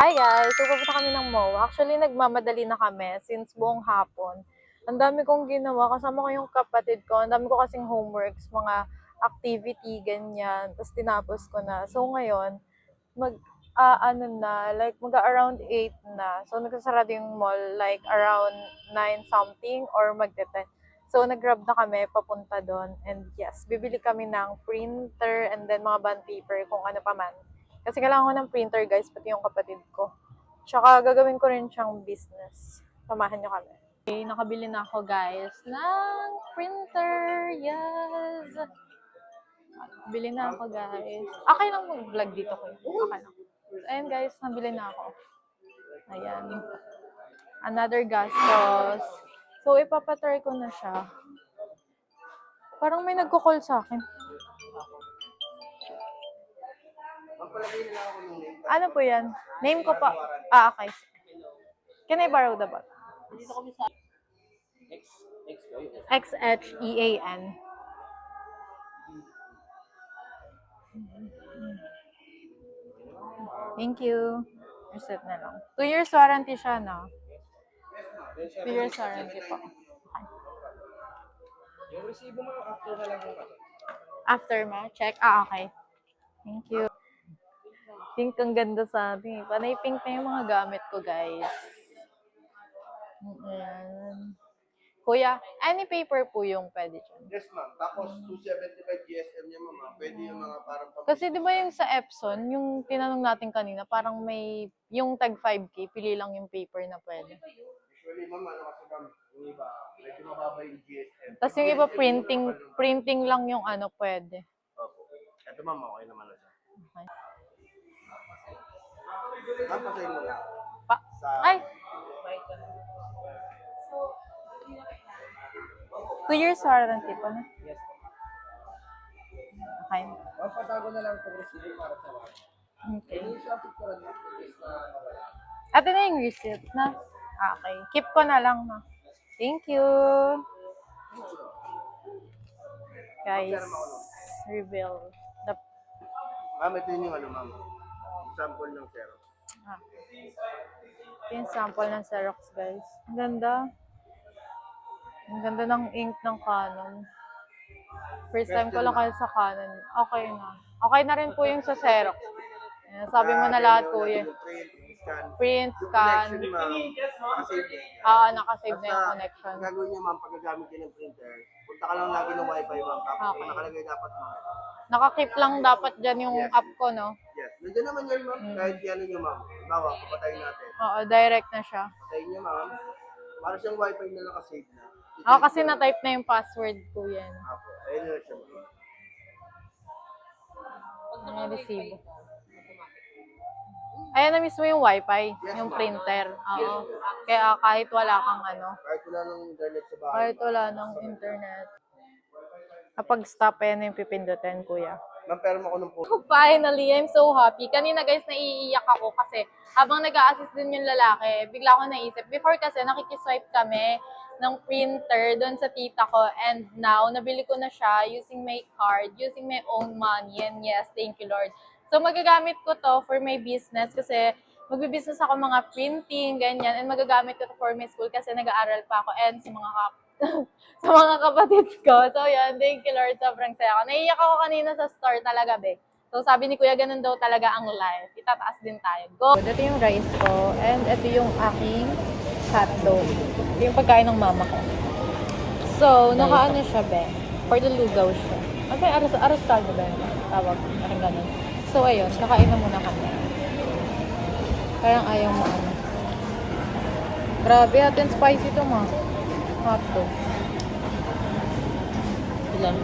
Hi guys! So pupunta kami ng MOA. Actually, nagmamadali na kami since buong hapon. Ang dami kong ginawa. Kasama ko yung kapatid ko. Ang dami ko kasing homeworks, mga activity, ganyan. Tapos tinapos ko na. So ngayon, mag-around 8 na. So nagsasarado yung mall like around 9 something or magte-10. So nag-grab na kami papunta doon. And yes, bibili kami ng printer and then mga bond paper kung ano pa man. Kasi kailangan ko ng printer guys, pati yung kapatid ko. Tsaka gagawin ko rin siyang business. Samahan nyo kami. Okay, nakabili na ako guys ng printer. Yes! Bili na ako guys. Okay lang mag-vlog dito ko. Okay lang. Ayan guys, nabili na ako. Ayan. Another gastos. So, ipapatry ko na siya. Parang may nagko-call sa akin. Ano po yan? Name ko pa. Okay. Can I borrow the bot? XHEAN. Thank you. Reset na lang. 2 years warranty siya, no? 2 years warranty po. Okay. Yung resibo mo, after na lang yung After ma? Check? Okay. Thank you. Pink ang ganda sa atin. Panay pink na yung mga gamit ko, guys. Ayan. Kuya, any paper po yung pwede dyan? Yes, ma'am. Tapos, 275 GSM niya, ma'am. Pwede yung mga parang Kasi di ba yung sa Epson, yung tinanong natin kanina, parang may, yung tag 5K, pili lang yung paper na pwede. Usually, ma'am, ano kasi kami, yung iba, medyo mababa yung GSM. Tapos yung iba printing lang yung ano pwede. Opo. Ito, ma'am, okay naman na siya. Okay. Ma'am, pasayin mo lang. Ay! 2 years warranty po na? Yes. Okay. Ma'am, patago na lang itong resibo para sa mga. Okay. Yung sa picture na is na nawala. Ate na yung receipt na? Okay. Keep ko na lang na. Thank you. Guys, reveal the... Ma'am, ito yung ano, ma'am. Sample ng Xerox. Ito yung sample ng Xerox, guys. Ang ganda. Ang ganda ng ink ng Canon. First time ko lang kayo sa Canon. Okay na. Okay na rin po yung sa Xerox. Ayan, sabi mo na lahat po yun. Print, scan. Connection, ma'am. Nakasave. Nakasave na yung connection. Ang gagawin niya, ma'am, pag gagamit ka ng printer, punta ka lang lagi ng wifi, ma'am. Tapos Okay. nakalagay dapat, ma'am. Nakakip lang dapat dyan yung app ko, no? Yes. Nandiyan naman yan, ma'am. Kahit yan niyo, ma'am. Bawa, papatayin natin. Oo, direct na siya. Patayin niya, ma'am. Para siyang wifi na nakasave na. Ako kasi na-type na yung password ko yan. Apo. Ayun na siya, ma'am. May resibo. Ayan na mismo yung wifi, Yes, yung ma'am. printer. Oo. Kaya kahit wala kang ano, Kahit wala nang internet sa bahay. kahit wala ng internet. Kapag stop, ayan na yung pipindutin, kuya. Ma'am, pero ako ng po. Finally, I'm so happy. Kanina guys, naiiyak ako kasi habang nag-a-assist din yung lalaki, bigla ako naisip. Before kasi, nakikiswipe kami ng printer doon sa tita ko. And now, nabili ko na siya using my card, using my own money. And yes, thank you Lord. So, magagamit ko to for my business kasi magbibusiness ako mga printing, ganyan. And magagamit ko to for my school kasi nag-aaral pa ako and sa mga sa mga kapatid ko. So, yan. Thank you, Lord. Sobrang saya ako. Naiiyak ako kanina sa store talaga, be. So, sabi ni Kuya, ganun daw talaga ang life. Itataas din tayo. Go! Ito yung rice ko. And ito yung aking hotdog. Ito yung pagkain ng mama ko. So, nakaano siya, be? For the lugaw siya. Ano yung aras caldo, be? Tawag. Parang ganun. So, ayun. Kakain na muna kami. Parang ayaw mo ano. Grabe, atin spicy ito, ma. Hotdog. Ilan?